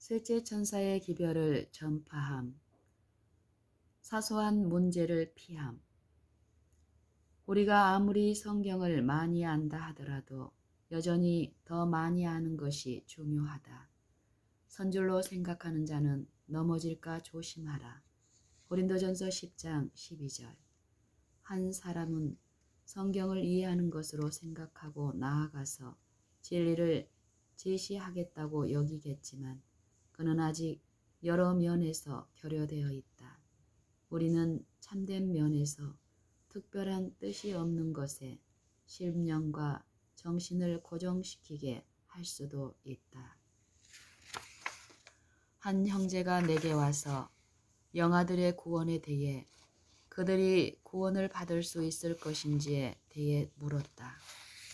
셋째 천사의 기별을 전파함. 사소한 문제를 피함. 우리가 아무리 성경을 많이 안다 하더라도 여전히 더 많이 아는 것이 중요하다. 선줄로 생각하는 자는 넘어질까 조심하라. 고린도전서 10장 12절. 한 사람은 성경을 이해하는 것으로 생각하고 나아가서 진리를 제시하겠다고 여기겠지만 그는 아직 여러 면에서 결여되어 있다. 우리는 참된 면에서 특별한 뜻이 없는 것에 심령과 정신을 고정시키게 할 수도 있다. 한 형제가 내게 와서 영아들의 구원에 대해 그들이 구원을 받을 수 있을 것인지에 대해 물었다.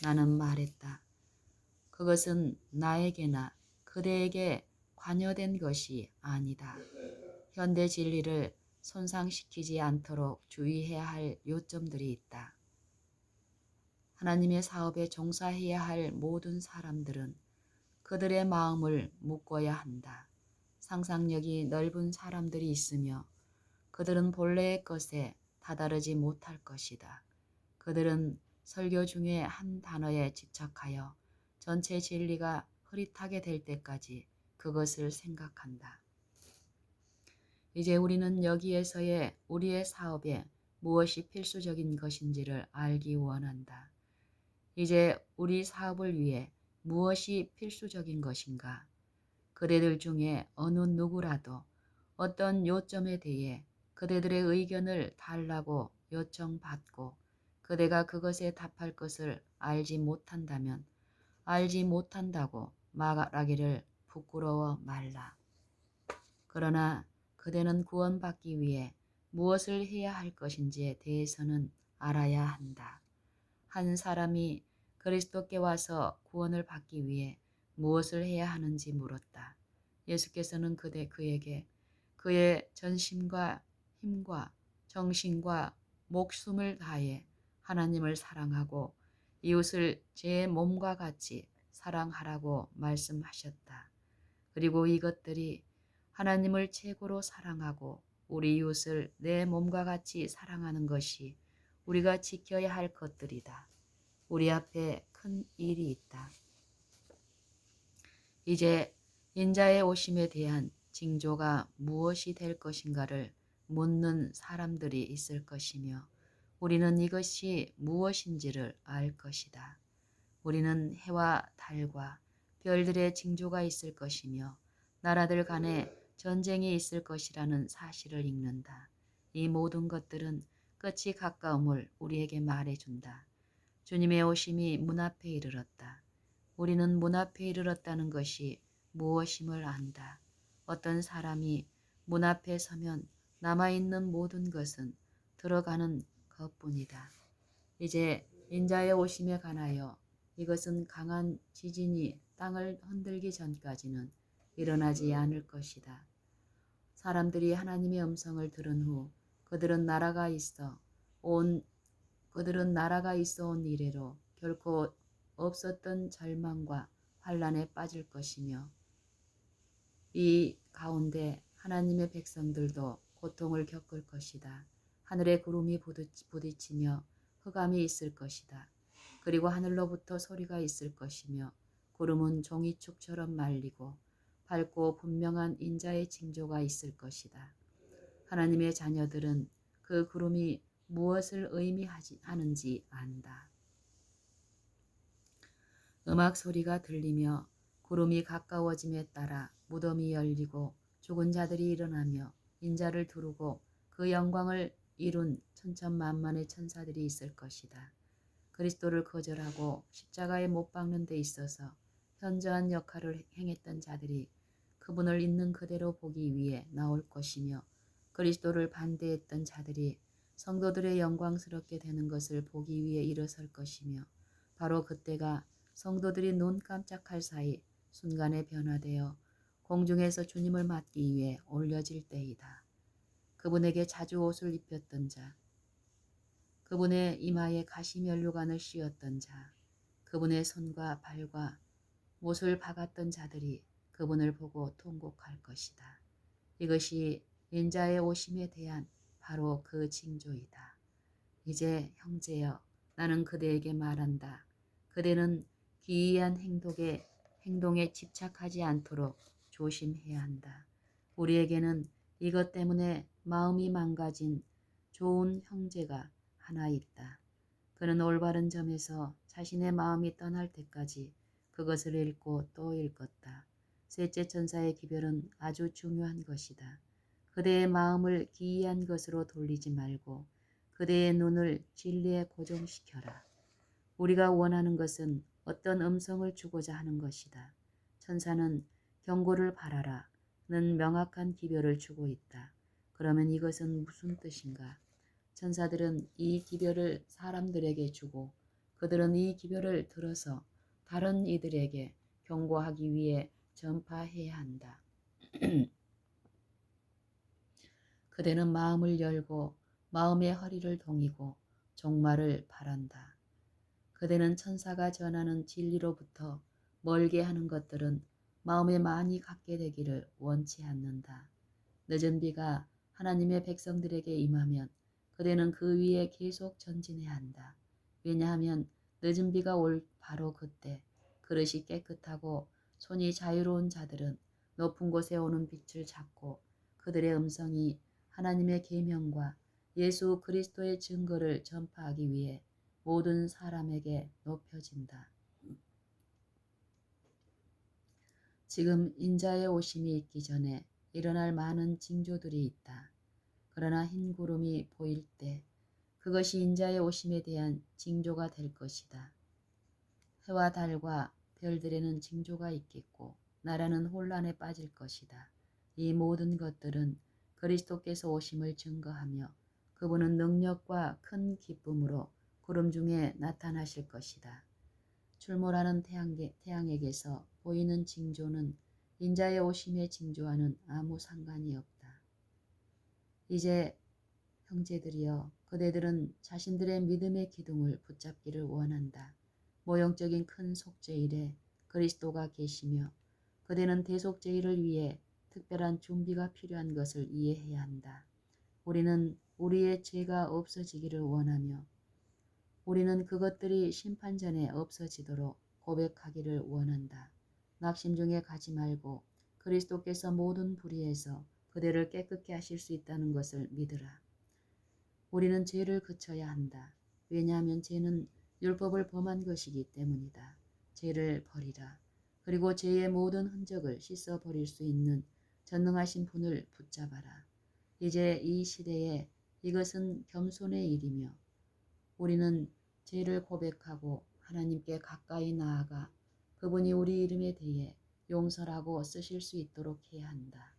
나는 말했다. 그것은 나에게나 그대에게 관여된 것이 아니다. 현대 진리를 손상시키지 않도록 주의해야 할 요점들이 있다. 하나님의 사업에 종사해야 할 모든 사람들은 그들의 마음을 묶어야 한다. 상상력이 넓은 사람들이 있으며 그들은 본래의 것에 다다르지 못할 것이다. 그들은 설교 중에 한 단어에 집착하여 전체 진리가 흐릿하게 될 때까지 그것을 생각한다. 이제 우리는 여기에서의 우리의 사업에 무엇이 필수적인 것인지를 알기 원한다. 이제 우리 사업을 위해 무엇이 필수적인 것인가? 그대들 중에 어느 누구라도 어떤 요점에 대해 그대들의 의견을 달라고 요청받고 그대가 그것에 답할 것을 알지 못한다면 알지 못한다고 말하기를 부끄러워 말라. 그러나 그대는 구원받기 위해 무엇을 해야 할 것인지에 대해서는 알아야 한다. 한 사람이 그리스도께 와서 구원을 받기 위해 무엇을 해야 하는지 물었다. 예수께서는 그에게 그의 전심과 힘과 정신과 목숨을 다해 하나님을 사랑하고 이웃을 제 몸과 같이 사랑하라고 말씀하셨다. 그리고 이것들이 하나님을 최고로 사랑하고 우리 이웃을 내 몸과 같이 사랑하는 것이 우리가 지켜야 할 것들이다. 우리 앞에 큰 일이 있다. 이제 인자의 오심에 대한 징조가 무엇이 될 것인가를 묻는 사람들이 있을 것이며 우리는 이것이 무엇인지를 알 것이다. 우리는 해와 달과 별들의 징조가 있을 것이며 나라들 간에 전쟁이 있을 것이라는 사실을 읽는다. 이 모든 것들은 끝이 가까움을 우리에게 말해준다. 주님의 오심이 문 앞에 이르렀다. 우리는 문 앞에 이르렀다는 것이 무엇임을 안다. 어떤 사람이 문 앞에 서면 남아있는 모든 것은 들어가는 것뿐이다. 이제 인자의 오심에 관하여 이것은 강한 지진이 땅을 흔들기 전까지는 일어나지 않을 것이다. 사람들이 하나님의 음성을 들은 후 그들은 나라가 있어 온 이래로 결코 없었던 절망과 환란에 빠질 것이며 이 가운데 하나님의 백성들도 고통을 겪을 것이다. 하늘에 구름이 부딪히며 흑암이 있을 것이다. 그리고 하늘로부터 소리가 있을 것이며 구름은 종이축처럼 말리고 밝고 분명한 인자의 징조가 있을 것이다. 하나님의 자녀들은 그 구름이 무엇을 의미하는지 안다. 음악 소리가 들리며 구름이 가까워짐에 따라 무덤이 열리고 죽은 자들이 일어나며 인자를 두르고 그 영광을 이룬 천천만만의 천사들이 있을 것이다. 그리스도를 거절하고 십자가에 못 박는 데 있어서 현저한 역할을 행했던 자들이 그분을 있는 그대로 보기 위해 나올 것이며 그리스도를 반대했던 자들이 성도들의 영광스럽게 되는 것을 보기 위해 일어설 것이며 바로 그때가 성도들이 눈 깜짝할 사이 순간에 변화되어 공중에서 주님을 맞기 위해 올려질 때이다. 그분에게 자주 옷을 입혔던 자, 그분의 이마에 가시면류관을 씌웠던 자, 그분의 손과 발과 못을 박았던 자들이 그분을 보고 통곡할 것이다. 이것이 인자의 오심에 대한 바로 그 징조이다. 이제 형제여, 나는 그대에게 말한다. 그대는 기이한 행동에 집착하지 않도록 조심해야 한다. 우리에게는 이것 때문에 마음이 망가진 좋은 형제가 하나 있다. 그는 올바른 점에서 자신의 마음이 떠날 때까지 그것을 읽고 또 읽었다. 셋째 천사의 기별은 아주 중요한 것이다. 그대의 마음을 기이한 것으로 돌리지 말고 그대의 눈을 진리에 고정시켜라. 우리가 원하는 것은 어떤 음성을 주고자 하는 것이다. 천사는 경고를 바라라 는 명확한 기별을 주고 있다. 그러면 이것은 무슨 뜻인가? 천사들은 이 기별을 사람들에게 주고 그들은 이 기별을 들어서 다른 이들에게 경고하기 위해 전파해야 한다. 그대는 마음을 열고 마음의 허리를 동이고 종말을 바란다. 그대는 천사가 전하는 진리로부터 멀게 하는 것들은 마음에 많이 갖게 되기를 원치 않는다. 늦은 비가 하나님의 백성들에게 임하면 그대는 그 위에 계속 전진해야 한다. 왜냐하면 늦은 비가 올 바로 그때 그릇이 깨끗하고 손이 자유로운 자들은 높은 곳에 오는 빛을 잡고 그들의 음성이 하나님의 계명과 예수 그리스도의 증거를 전파하기 위해 모든 사람에게 높여진다. 지금 인자의 오심이 있기 전에 일어날 많은 징조들이 있다. 그러나 흰 구름이 보일 때 그것이 인자의 오심에 대한 징조가 될 것이다. 해와 달과 별들에는 징조가 있겠고 나라는 혼란에 빠질 것이다. 이 모든 것들은 그리스도께서 오심을 증거하며 그분은 능력과 큰 기쁨으로 구름 중에 나타나실 것이다. 출몰하는 태양에게서 보이는 징조는 인자의 오심의 징조와는 아무 상관이 없다. 이제 형제들이여, 그대들은 자신들의 믿음의 기둥을 붙잡기를 원한다. 모형적인 큰 속죄일에 그리스도가 계시며 그대는 대속죄일을 위해 특별한 준비가 필요한 것을 이해해야 한다. 우리는 우리의 죄가 없어지기를 원하며 우리는 그것들이 심판전에 없어지도록 고백하기를 원한다. 낙심 중에 가지 말고 그리스도께서 모든 불의에서 그대를 깨끗게 하실 수 있다는 것을 믿으라. 우리는 죄를 그쳐야 한다. 왜냐하면 죄는 율법을 범한 것이기 때문이다. 죄를 버리라. 그리고 죄의 모든 흔적을 씻어버릴 수 있는 전능하신 분을 붙잡아라. 이제 이 시대에 이것은 겸손의 일이며 우리는 죄를 고백하고 하나님께 가까이 나아가 그분이 우리 이름에 대해 용서라고 쓰실 수 있도록 해야 한다.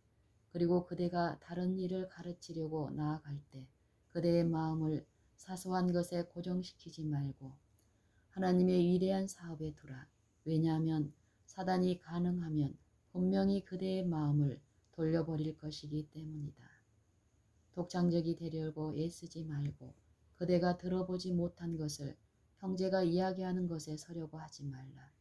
그리고 그대가 다른 일을 가르치려고 나아갈 때 그대의 마음을 사소한 것에 고정시키지 말고 하나님의 위대한 사업에 두라. 왜냐하면 사단이 가능하면 분명히 그대의 마음을 돌려버릴 것이기 때문이다. 독창적이 되려고 애쓰지 말고 그대가 들어보지 못한 것을 형제가 이야기하는 것에 서려고 하지 말라.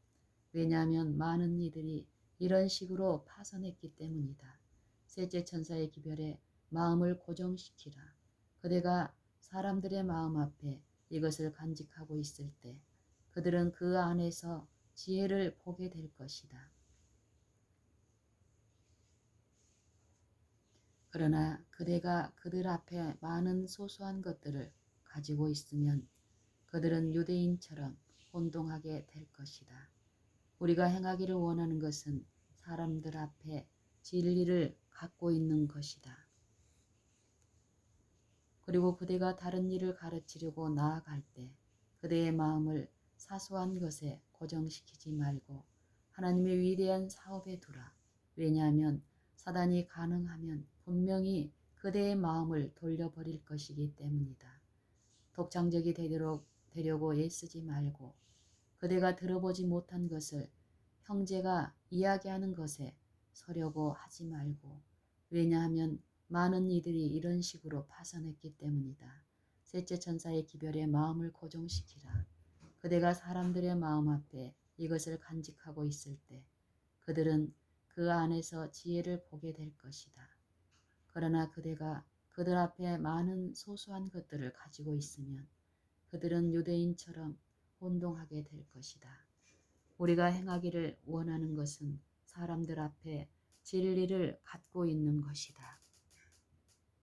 왜냐하면 많은 이들이 이런 식으로 파선했기 때문이다. 셋째 천사의 기별에 마음을 고정시키라. 그대가 사람들의 마음 앞에 이것을 간직하고 있을 때 그들은 그 안에서 지혜를 보게 될 것이다. 그러나 그대가 그들 앞에 많은 소소한 것들을 가지고 있으면 그들은 유대인처럼 혼동하게 될 것이다. 우리가 행하기를 원하는 것은 사람들 앞에 진리를 갖고 있는 것이다. 그리고 그대가 다른 일을 가르치려고 나아갈 때 그대의 마음을 사소한 것에 고정시키지 말고 하나님의 위대한 사업에 두라. 왜냐하면 사단이 가능하면 분명히 그대의 마음을 돌려버릴 것이기 때문이다. 독창적이 되려고 애쓰지 말고 그대가 들어보지 못한 것을 형제가 이야기하는 것에 서려고 하지 말고 왜냐하면 많은 이들이 이런 식으로 파선했기 때문이다. 셋째 천사의 기별에 마음을 고정시키라. 그대가 사람들의 마음 앞에 이것을 간직하고 있을 때 그들은 그 안에서 지혜를 보게 될 것이다. 그러나 그대가 그들 앞에 많은 소소한 것들을 가지고 있으면 그들은 유대인처럼 혼동하게 될 것이다. 우리가 행하기를 원하는 것은 사람들 앞에 진리를 갖고 있는 것이다.